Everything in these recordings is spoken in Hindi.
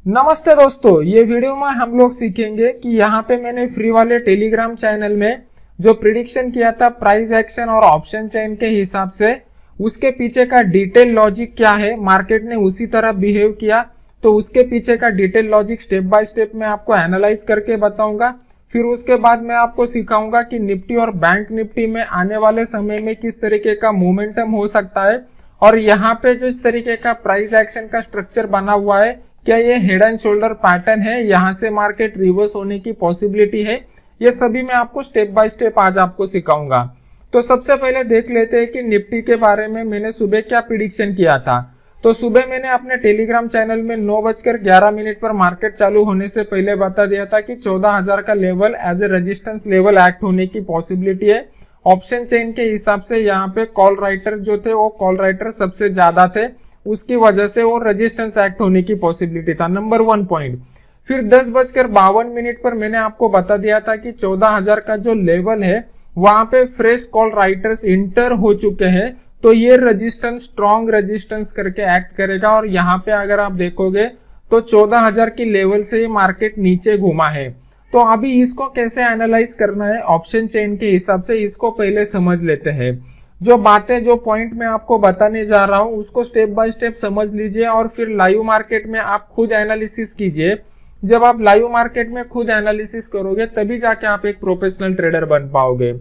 नमस्ते दोस्तों, ये वीडियो में हम लोग सीखेंगे कि यहाँ पे मैंने फ्री वाले टेलीग्राम चैनल में जो प्रिडिक्शन किया था प्राइस एक्शन और ऑप्शन चेन के हिसाब से, उसके पीछे का डिटेल लॉजिक क्या है, मार्केट ने उसी तरह बिहेव किया तो उसके पीछे का detail logic step by step मैं आपको एनालाइज करके बताऊंगा। फिर उसके बाद मैं आपको सिखाऊंगा कि निफ्टी और बैंक निफ्टी में आने वाले समय में किस तरीके का मोमेंटम हो सकता है और यहाँ पे जो इस तरीके का प्राइस एक्शन का स्ट्रक्चर बना हुआ है, क्या ये हेड एंड शोल्डर पैटर्न है, यहाँ से मार्केट रिवर्स होने की पॉसिबिलिटी है। ये सभी मैं आपको स्टेप बाय स्टेप आज आपको सिखाऊंगा। तो सबसे पहले देख लेते हैं कि निफ्टी के बारे में मैंने सुबह क्या प्रिडिक्शन किया था। तो सुबह मैंने अपने टेलीग्राम चैनल में 9:11 पर मार्केट चालू होने से पहले बता दिया था कि 14,000 का level as a resistance level act होने की पॉसिबिलिटी है। ऑप्शन चेन के हिसाब से यहाँ पे कॉल राइटर जो थे वो कॉल राइटर सबसे ज्यादा थे, उसकी वजह से वो रेजिस्टेंस एक्ट होने की पॉसिबिलिटी था, नंबर 1 पॉइंट। फिर 10:52 पर मैंने आपको बता दिया था कि 14,000 का जो लेवल है वहां पे फ्रेश कॉल राइटर्स इंटर हो चुके हैं, तो ये रेजिस्टेंस स्ट्रॉन्ग रेजिस्टेंस करके एक्ट करेगा। और यहाँ पे अगर आप देखोगे तो 14,000 की लेवल से ये मार्केट नीचे घूमा है। तो अभी इसको कैसे एनालाइज करना है ऑप्शन चेन के हिसाब से, इसको पहले समझ लेते हैं। जो बातें जो पॉइंट मैं आपको बताने जा रहा हूं उसको स्टेप बाय स्टेप समझ लीजिए और फिर लाइव मार्केट में आप खुद एनालिसिस कीजिए। जब आप लाइव मार्केट में खुद एनालिसिस करोगे तभी जाके आप एक प्रोफेशनल ट्रेडर बन पाओगे।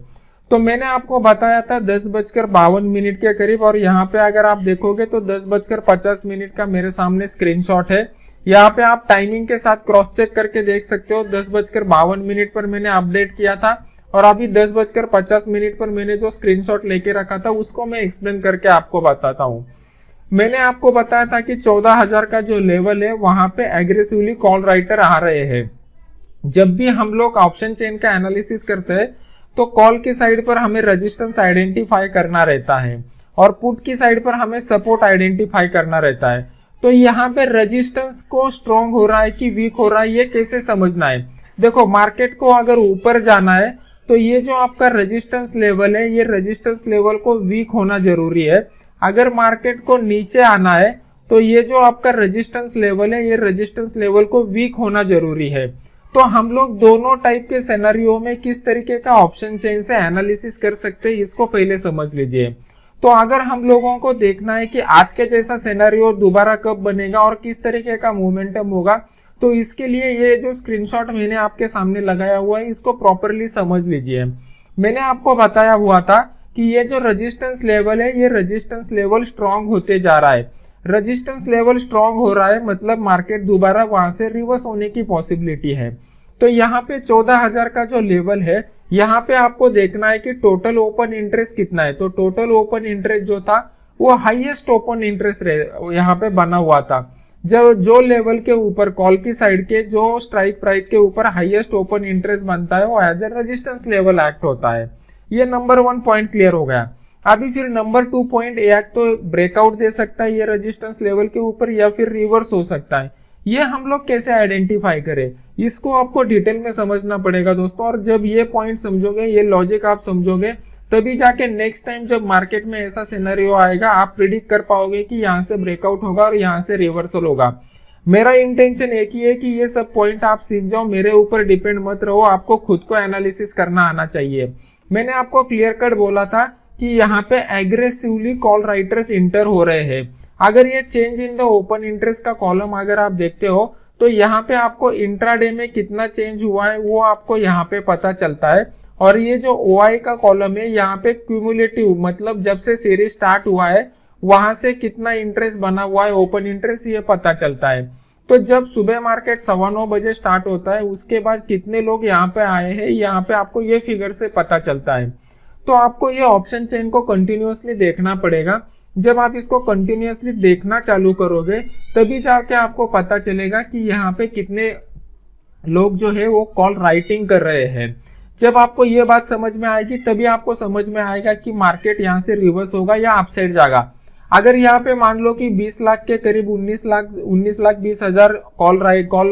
तो मैंने आपको बताया था 10:52 के करीब, और यहाँ पे अगर आप देखोगे तो 10:50 का मेरे सामने स्क्रीनशॉट है। यहाँ पे आप टाइमिंग के साथ क्रॉस चेक करके देख सकते हो। 10:52 पर मैंने अपडेट किया था और अभी 10:50 पर मैंने जो स्क्रीनशॉट लेके रखा था उसको मैं एक्सप्लेन करके आपको बताता हूँ। मैंने आपको बताया था कि 14,000 का जो लेवल है वहां पे एग्रेसिवली कॉल राइटर आ रहे हैं। जब भी हम लोग ऑप्शन चेन का एनालिसिस करते हैं तो कॉल की साइड पर हमें रेजिस्टेंस आइडेंटिफाई करना रहता है और पुट की साइड पर हमें सपोर्ट आइडेंटिफाई करना रहता है। तो यहाँ पे रेजिस्टेंस को स्ट्रॉन्ग हो रहा है कि वीक हो रहा है, ये कैसे समझना है। देखो, मार्केट को अगर ऊपर जाना है तो ये जो आपका रेजिस्टेंस लेवल है, ये रेजिस्टेंस लेवल को वीक होना जरूरी है। अगर मार्केट को नीचे आना है तो ये जो आपका रेजिस्टेंस लेवल है, ये रेजिस्टेंस लेवल को वीक होना जरूरी है। तो हम लोग दोनों टाइप के सिनेरियो में किस तरीके का ऑप्शन चेन से एनालिसिस कर सकते हैं, इसको पहले समझ लीजिए। तो अगर हम लोगों को देखना है कि आज के जैसा सिनेरियो दोबारा कब बनेगा और किस तरीके का मोमेंटम होगा, तो इसके लिए ये जो स्क्रीनशॉट मैंने आपके सामने लगाया हुआ है इसको प्रॉपरली समझ लीजिए। मैंने आपको बताया हुआ था कि ये जो रेजिस्टेंस लेवल है, ये रेजिस्टेंस लेवल स्ट्रॉन्ग होते जा रहा है। रेजिस्टेंस लेवल स्ट्रॉन्ग हो रहा है मतलब मार्केट दोबारा वहां से रिवर्स होने की पॉसिबिलिटी है। तो यहाँ पे 14,000 का जो लेवल है, यहाँ पे आपको देखना है कि टोटल ओपन इंटरेस्ट कितना है। तो टोटल ओपन इंटरेस्ट जो था वो हाईएस्ट ओपन इंटरेस्ट यहाँ पे बना हुआ था। जो लेवल के ऊपर कॉल की साइड के जो स्ट्राइक प्राइस के ऊपर हाईएस्ट ओपन इंटरेस्ट बनता है वो as a resistance level act होता है। ये नंबर 1 पॉइंट क्लियर हो गया। अभी फिर नंबर 2 पॉइंट, एक तो ब्रेकआउट दे सकता है ये रेजिस्टेंस लेवल के ऊपर या फिर रिवर्स हो सकता है। ये हम लोग कैसे आइडेंटिफाई करें, इसको आपको डिटेल में समझना पड़ेगा दोस्तों। और जब ये पॉइंट समझोगे, ये लॉजिक आप समझोगे, तभी जाके नेक्स्ट टाइम जब मार्केट में ऐसा सिनेरियो आएगा आप प्रिडिक्ट कर पाओगे कि यहाँ से ब्रेकआउट होगा और यहाँ से रिवर्सल होगा। मेरा इंटेंशन एक ही है कि ये सब पॉइंट आप सीख जाओ, मेरे ऊपर डिपेंड मत रहो, आपको खुद को एनालिसिस करना आना चाहिए। मैंने आपको क्लियर कट बोला था कि यहाँ पे एग्रेसिवली कॉल राइटर्स इंटर हो रहे हैं। अगर ये change in the open interest का कॉलम अगर आप देखते हो तो यहाँ पे आपको इंट्राडे में कितना चेंज हुआ है वो आपको यहाँ पे पता चलता है। और ये जो OI का कॉलम है यहाँ पे क्यूमुलेटिव, मतलब जब से सीरीज स्टार्ट हुआ है वहां से कितना इंटरेस्ट बना हुआ है ओपन इंटरेस्ट, ये पता चलता है। तो जब सुबह मार्केट 9:15 बजे स्टार्ट होता है उसके बाद कितने लोग यहाँ पे आए हैं, यहाँ पे आपको ये फिगर से पता चलता है। तो आपको ये ऑप्शन चेन को कंटिन्यूअसली देखना पड़ेगा। जब आप इसको कंटिन्यूअसली देखना चालू करोगे तभी जाके आपको पता चलेगा कि यहाँ पे कितने लोग जो है वो कॉल राइटिंग कर रहे हैं। जब आपको ये बात समझ में आएगी तभी आपको समझ में आएगा कि मार्केट यहाँ से रिवर्स होगा या अपसाइड जाएगा। अगर यहाँ पे मान लो कि 20 लाख के करीब 19 लाख 20 हजार कॉल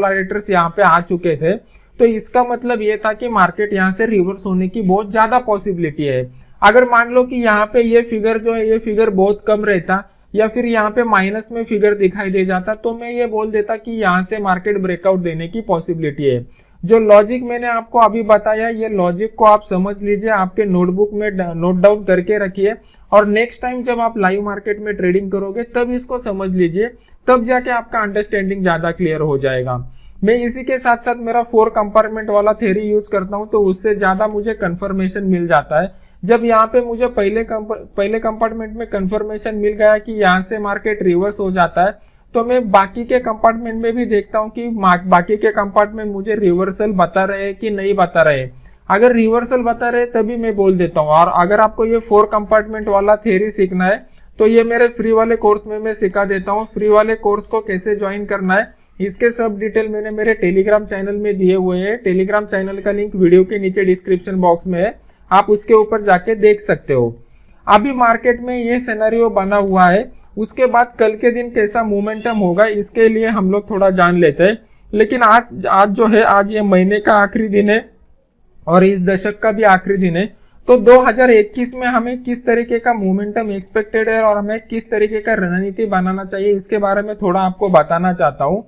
राइटर्स यहाँ पे आ चुके थे, तो इसका मतलब ये था कि मार्केट यहाँ से रिवर्स होने की बहुत ज्यादा पॉसिबिलिटी है। अगर मान लो कि यहाँ पे ये फिगर जो है ये फिगर बहुत कम रहता या फिर यहाँ पे माइनस में फिगर दिखाई दे जाता तो मैं ये बोल देता कि यहाँ से मार्केट ब्रेकआउट देने की पॉसिबिलिटी है। जो लॉजिक मैंने आपको अभी बताया, ये लॉजिक को आप समझ लीजिए, आपके नोटबुक में नोट डाउन करके रखिए और नेक्स्ट टाइम जब आप लाइव मार्केट में ट्रेडिंग करोगे तब इसको समझ लीजिए, तब जाके आपका अंडरस्टैंडिंग ज्यादा क्लियर हो जाएगा। मैं इसी के साथ साथ मेरा 4 कंपार्टमेंट वाला थ्योरी यूज करता हूं तो उससे ज्यादा मुझे कंफर्मेशन मिल जाता है। जब यहाँ पे मुझे पहले कंपार्टमेंट में कंफर्मेशन मिल गया कि यहाँ से मार्केट रिवर्स हो जाता है तो मैं बाकी के कंपार्टमेंट में भी देखता हूँ कि बाकी के कंपार्टमेंट मुझे रिवर्सल बता रहे कि नहीं बता रहे। अगर रिवर्सल बता रहे तभी मैं बोल देता हूँ। और अगर आपको ये 4 कंपार्टमेंट वाला थ्योरी सीखना है तो ये मेरे फ्री वाले कोर्स में मैं सिखा देता हूँ। फ्री वाले कोर्स को कैसे ज्वाइन करना है इसके सब डिटेल मैंने मेरे टेलीग्राम चैनल में दिए हुए हैं। टेलीग्राम चैनल का लिंक वीडियो के नीचे डिस्क्रिप्शन बॉक्स में है, आप उसके ऊपर जाके देख सकते हो। अभी मार्केट में ये सिनेरियो बना हुआ है, उसके बाद कल के दिन कैसा मोमेंटम होगा इसके लिए हम लोग थोड़ा जान लेते हैं। लेकिन आज जो है, आज ये महीने का आखिरी दिन है और इस दशक का भी आखिरी दिन है, तो 2021 में हमें किस तरीके का मोमेंटम एक्सपेक्टेड है और हमें किस तरीके का रणनीति बनाना चाहिए इसके बारे में थोड़ा आपको बताना चाहता हूँ।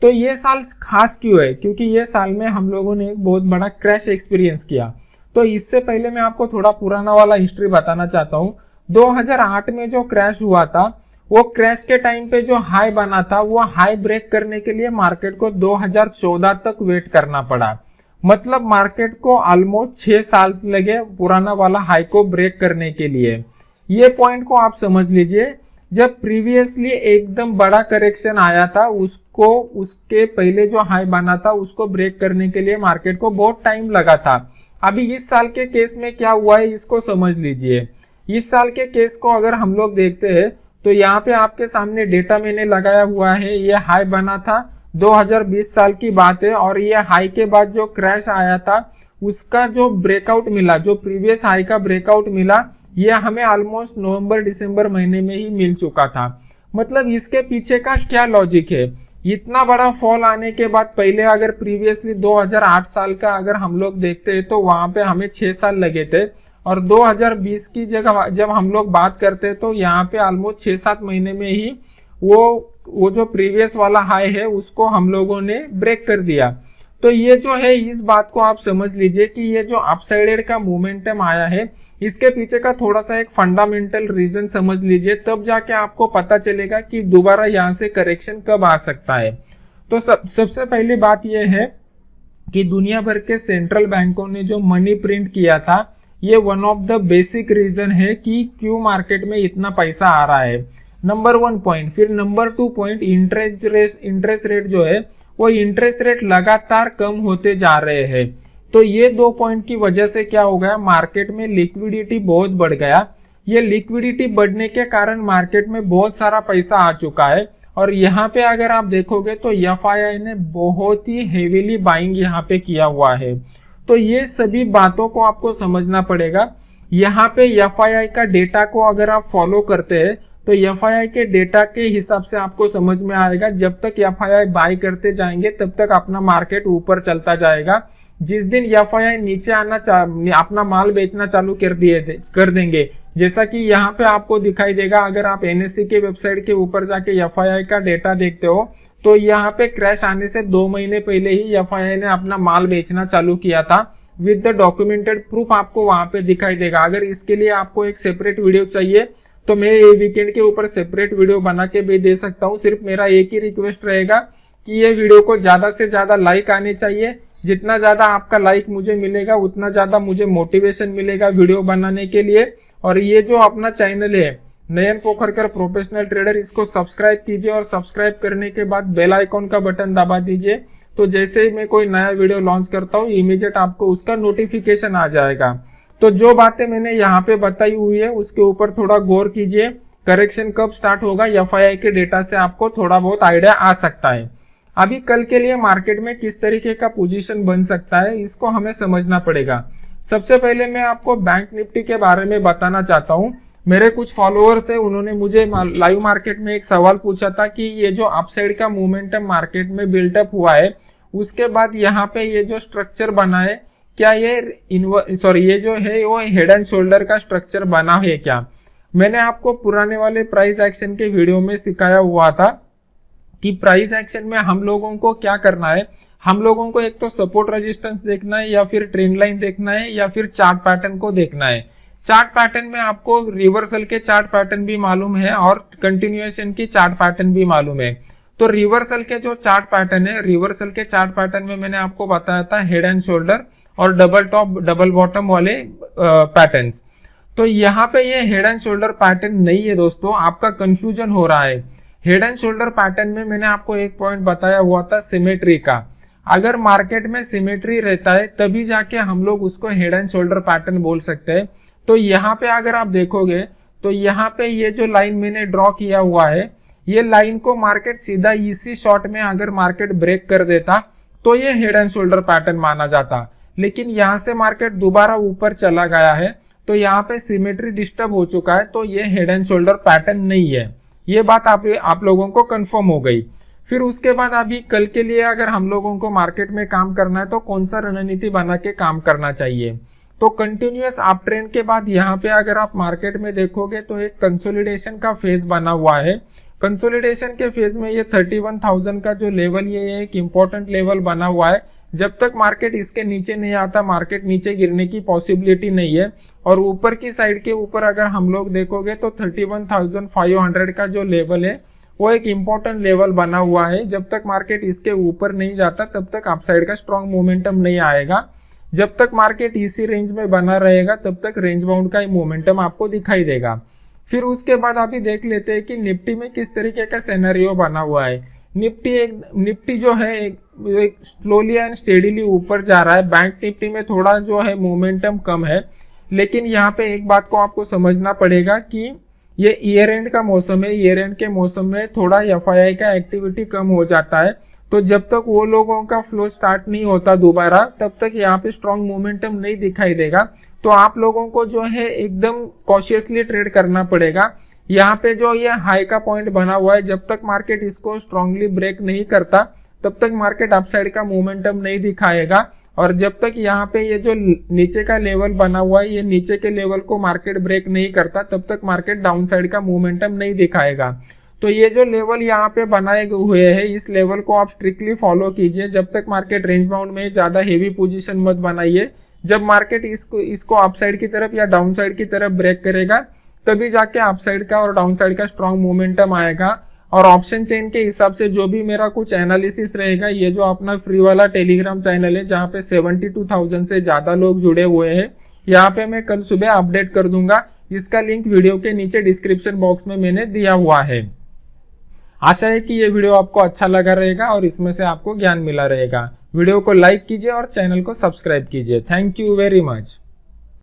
तो ये साल खास क्यों है, क्योंकि ये साल में हम लोगों ने एक बहुत बड़ा क्रैश एक्सपीरियंस किया। तो इससे पहले मैं आपको थोड़ा पुराना वाला हिस्ट्री बताना चाहता हूँ। 2008 में जो क्रैश हुआ था, वो क्रैश के टाइम पे जो हाई बना था वो हाई ब्रेक करने के लिए मार्केट को 2014 तक वेट करना पड़ा। मतलब मार्केट को ऑलमोस्ट 6 साल लगे पुराना वाला हाई को ब्रेक करने के लिए। ये पॉइंट को आप समझ लीजिए। जब प्रीवियसली एकदम बड़ा करेक्शन आया था उसके पहले जो हाई बना था उसको ब्रेक करने के लिए मार्केट को बहुत टाइम लगा था। अभी इस साल के केस में क्या हुआ है इसको समझ लीजिए। इस साल के केस को अगर हम लोग देखते हैं तो यहाँ पे आपके सामने डेटा मैंने लगाया हुआ है। ये हाई बना था 2020 साल की बात है और ये हाई के बाद जो क्रैश आया था उसका जो ब्रेकआउट मिला, जो प्रीवियस हाई का ब्रेकआउट मिला, ये हमें ऑलमोस्ट नवंबर दिसंबर महीने में ही मिल चुका था। मतलब इसके पीछे का क्या लॉजिक है, इतना बड़ा फॉल आने के बाद पहले अगर प्रीवियसली 2008 साल का अगर हम लोग देखते हैं तो वहां पे हमें 6 साल लगे थे और 2020 की जगह जब हम लोग बात करते हैं तो यहाँ पे ऑलमोस्ट 6-7 महीने में ही वो जो प्रीवियस वाला हाई है उसको हम लोगों ने ब्रेक कर दिया। तो ये जो है, इस बात को आप समझ लीजिए कि ये जो अपसाइडेड का मोमेंटम आया है इसके पीछे का थोड़ा सा एक फंडामेंटल रीजन समझ लीजिए, तब जाके आपको पता चलेगा कि दोबारा यहाँ से करेक्शन कब आ सकता है। तो सबसे पहली बात यह है कि दुनिया भर के सेंट्रल बैंकों ने जो मनी प्रिंट किया था, ये one of the basic reason है कि क्यों मार्केट में इतना पैसा आ रहा है। Number 1 point. फिर नंबर 2 पॉइंट, इंटरेस्ट रेट जो है वो इंटरेस्ट रेट लगातार कम होते जा रहे हैं। तो ये 2 पॉइंट की वजह से क्या हो गया, मार्केट में लिक्विडिटी बहुत बढ़ गया। ये लिक्विडिटी बढ़ने के कारण मार्केट में बहुत सारा पैसा आ चुका है और यहाँ पे अगर आप देखोगे तो एफआईआई ने बहुत ही हेवीली बाइंग यहाँ पे किया हुआ है। तो ये सभी बातों को आपको समझना पड़ेगा। यहाँ पे एफआईआई का डेटा को अगर आप फॉलो करते हैं तो एफआईआई के डेटा के हिसाब से आपको समझ में आएगा, जब तक एफआईआई बाय करते जाएंगे तब तक अपना मार्केट ऊपर चलता जाएगा। जिस दिन एफआईआई नीचे अपना माल बेचना चालू कर देंगे, जैसा कि यहाँ पे आपको दिखाई देगा, अगर आप एनएससी के वेबसाइट के ऊपर जाके एफआईआई का डेटा देखते हो तो यहाँ पे क्रैश आने से 2 महीने पहले ही एफआईआई ने अपना माल बेचना चालू किया था विद द डॉक्यूमेंटेड प्रूफ, आपको वहां पे दिखाई देगा। अगर इसके लिए आपको एक सेपरेट वीडियो चाहिए तो मैं ये वीकेंड के ऊपर सेपरेट वीडियो बना के भी दे सकता हूँ। सिर्फ मेरा एक ही रिक्वेस्ट रहेगा कि ये वीडियो को ज्यादा से ज्यादा लाइक आने चाहिए। जितना ज्यादा आपका लाइक मुझे मिलेगा उतना ज्यादा मुझे मोटिवेशन मिलेगा वीडियो बनाने के लिए। और ये जो अपना चैनल है नयन पोखरकर प्रोफेशनल ट्रेडर, इसको सब्सक्राइब कीजिए और सब्सक्राइब करने के बाद बेल आइकॉन का बटन दबा दीजिए, तो जैसे ही मैं कोई नया वीडियो लॉन्च करता हूँ इमीडिएट आपको उसका नोटिफिकेशन आ जाएगा। तो जो बातें मैंने यहाँ पे बताई हुई है उसके ऊपर थोड़ा गौर कीजिए। करेक्शन कब स्टार्ट होगा, एफआईआई के डेटा से आपको थोड़ा बहुत आइडिया आ सकता है। अभी कल के लिए मार्केट में किस तरीके का पोजीशन बन सकता है इसको हमें समझना पड़ेगा। सबसे पहले मैं आपको बैंक निफ्टी के बारे में बताना चाहता हूँ। मेरे कुछ फॉलोअर्स है, उन्होंने मुझे लाइव मार्केट में एक सवाल पूछा था कि ये जो अपसाइड का मोमेंटम मार्केट में बिल्टअप हुआ है उसके बाद यहाँ पे ये जो स्ट्रक्चर बना है, क्या ये जो है वो हेड एंड शोल्डर का स्ट्रक्चर बना है क्या। मैंने आपको पुराने वाले प्राइस एक्शन के वीडियो में सिखाया हुआ था कि प्राइस एक्शन में हम लोगों को क्या करना है। हम लोगों को एक तो सपोर्ट रेजिस्टेंस देखना है, या फिर ट्रेंड लाइन देखना है, या फिर चार्ट पैटर्न को देखना है। चार्ट पैटर्न में आपको रिवर्सल के चार्ट पैटर्न भी मालूम है और कंटिन्यूएशन की चार्ट पैटर्न भी मालूम है। तो रिवर्सल के जो चार्ट पैटर्न है, रिवर्सल के चार्ट पैटर्न में मैंने आपको बताया था हेड एंड शोल्डर और डबल टॉप डबल बॉटम वाले पैटर्न्स। तो यहाँ पे ये हेड एंड शोल्डर पैटर्न नहीं है दोस्तों, आपका कंफ्यूजन हो रहा है। हेड एंड शोल्डर पैटर्न में मैंने आपको एक पॉइंट बताया हुआ था सिमेट्री का। अगर मार्केट में सिमेट्री रहता है तभी जाके हम लोग उसको हेड एंड शोल्डर पैटर्न बोल सकते हैं। तो यहाँ पे अगर आप देखोगे तो यहाँ पे ये जो लाइन मैंने ड्रॉ किया हुआ है, ये लाइन को मार्केट सीधा इसी शॉट में अगर मार्केट ब्रेक कर देता तो ये हेड एंड शोल्डर पैटर्न माना जाता। लेकिन यहाँ से मार्केट दोबारा ऊपर चला गया है तो यहाँ पे सिमेट्री डिस्टर्ब हो चुका है, तो ये हेड एंड शोल्डर पैटर्न नहीं है। ये बात आप लोगों को कंफर्म हो गई। फिर उसके बाद अभी कल के लिए अगर हम लोगों को मार्केट में काम करना है तो कौन सा रणनीति बना के काम करना चाहिए। तो कंटिन्यूअस अप ट्रेंड के बाद यहाँ पे अगर आप मार्केट में देखोगे तो एक कंसोलिडेशन का फेज बना हुआ है। कंसोलिडेशन के फेज में ये 31,000 का जो लेवल ये एक इम्पोर्टेंट लेवल बना हुआ है। जब तक मार्केट इसके नीचे नहीं आता, मार्केट नीचे गिरने की पॉसिबिलिटी नहीं है। और ऊपर की साइड के ऊपर अगर हम लोग देखोगे तो 31,500 का जो लेवल है वो एक इम्पोर्टेंट लेवल बना हुआ है। जब तक मार्केट इसके ऊपर नहीं जाता तब तक अपसाइड का स्ट्रॉन्ग मोमेंटम नहीं आएगा। जब तक मार्केट इसी रेंज में बना रहेगा तब तक रेंज बाउंड का मोमेंटम आपको दिखाई देगा। फिर उसके बाद अभी देख लेते हैं कि निफ्टी में किस तरीके का सिनेरियो बना हुआ है। निफ्टी जो है एक स्लोली एंड स्टेडीली ऊपर जा रहा है। बैंक निफ्टी में थोड़ा जो है मोमेंटम कम है, लेकिन यहाँ पे एक बात को आपको समझना पड़ेगा कि ये ईयर एंड का मौसम है। ईयर एंड के मौसम में थोड़ा एफआईआई का एक्टिविटी कम हो जाता है, तो जब तक वो लोगों का फ्लो स्टार्ट नहीं होता दोबारा तब तक यहाँ पे स्ट्रॉन्ग मोमेंटम नहीं दिखाई देगा। तो आप लोगों को जो है एकदम कॉशियसली ट्रेड करना पड़ेगा। यहाँ पे जो ये हाई का पॉइंट बना हुआ है, जब तक मार्केट इसको स्ट्रांगली ब्रेक नहीं करता तब तक मार्केट अपसाइड का मोमेंटम नहीं दिखाएगा। और जब तक यहाँ पे ये जो नीचे का लेवल बना हुआ है, ये नीचे के लेवल को मार्केट ब्रेक नहीं करता तब तक मार्केट डाउन साइड का मोमेंटम नहीं दिखाएगा। तो ये जो लेवल यहाँ पे बनाए हुए हैं, इस लेवल को आप स्ट्रिक्टली फॉलो कीजिए। जब तक मार्केट रेंज बाउंड में ज्यादा हेवी पोजीशन मत बनाइए। जब मार्केट इसको अपसाइड की तरफ या डाउन साइड की तरफ ब्रेक करेगा तभी जाके अपसाइड का और डाउन साइड का स्ट्रॉन्ग मोमेंटम आएगा। और ऑप्शन चेन के हिसाब से जो भी मेरा कुछ एनालिसिस रहेगा, ये जो अपना फ्री वाला टेलीग्राम चैनल है जहाँ पे 72,000 से ज्यादा लोग जुड़े हुए हैं, यहाँ पे मैं कल सुबह अपडेट कर दूंगा। इसका लिंक वीडियो के नीचे डिस्क्रिप्शन बॉक्स में मैंने दिया हुआ है। आशा है कि ये वीडियो आपको अच्छा लगा रहेगा और इसमें से आपको ज्ञान मिला रहेगा। वीडियो को लाइक कीजिए और चैनल को सब्सक्राइब कीजिए। Thank you very much.